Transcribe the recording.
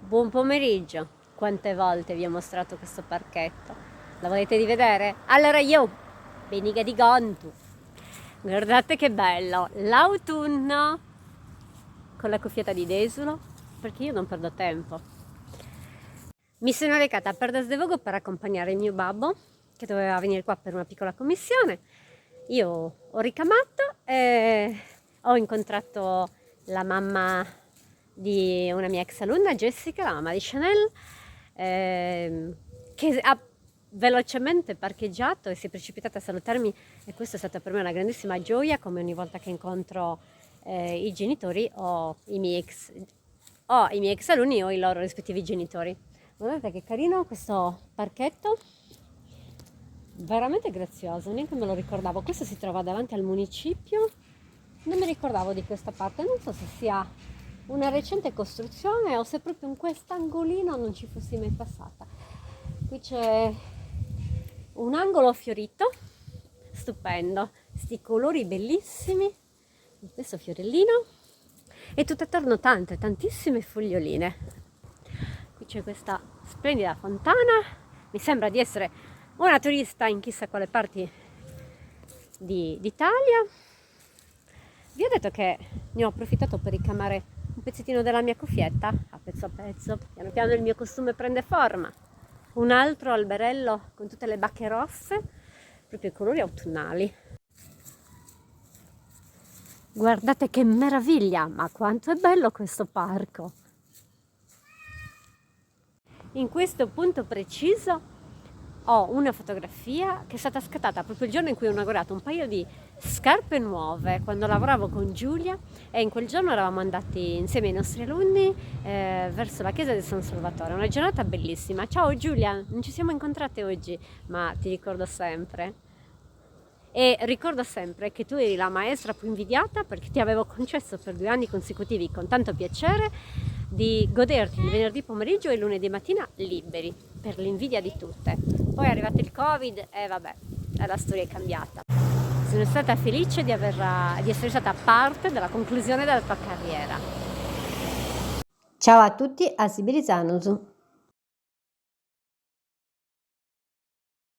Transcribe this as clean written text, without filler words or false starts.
Buon pomeriggio. Quante volte vi ho mostrato questo parchetto? La volete rivedere? Allora io, beniga di Gontu. Guardate che bello, l'autunno con la cuffietta di Desulo, perché io non perdo tempo. Mi sono recata a Perdas de Vogo per accompagnare il mio babbo, che doveva venire qua per una piccola commissione. Io ho ricamato e ho incontrato la mamma di una mia ex alunna, Jessica, la mamma di Chanel, che ha velocemente parcheggiato e si è precipitata a salutarmi, e questa è stata per me una grandissima gioia, come ogni volta che incontro i genitori o i miei ex alunni o i loro rispettivi genitori. Guardate che carino questo parchetto, veramente grazioso, neanche me lo ricordavo. Questo si trova davanti al municipio, non mi ricordavo di questa parte, non so se sia una recente costruzione o se proprio in quest'angolino non ci fossi mai passata. Qui c'è un angolo fiorito, stupendo, sti colori bellissimi, questo fiorellino e tutto attorno tantissime foglioline. Qui c'è questa splendida fontana, mi sembra di essere una turista in chissà quale parti d'Italia. Vi ho detto che ne ho approfittato per ricamare un pezzettino della mia cuffietta, a pezzo, piano piano il mio costume prende forma. Un altro alberello con tutte le bacche rosse, proprio i colori autunnali. Guardate che meraviglia, ma quanto è bello questo parco! In questo punto preciso ho una fotografia che è stata scattata proprio il giorno in cui ho inaugurato un paio di scarpe nuove quando lavoravo con Giulia, e in quel giorno eravamo andati insieme ai nostri alunni verso la chiesa di San Salvatore, una giornata bellissima. Ciao Giulia, non ci siamo incontrate oggi, ma ti ricordo sempre. E ricordo sempre che tu eri la maestra più invidiata, perché ti avevo concesso per 2 anni consecutivi con tanto piacere di goderti il venerdì pomeriggio e il lunedì mattina liberi, per l'invidia di tutte. Poi è arrivato il Covid e vabbè, la storia è cambiata. Sono stata felice di essere stata parte della conclusione della tua carriera. Ciao a tutti, a Sibiri Zanusu.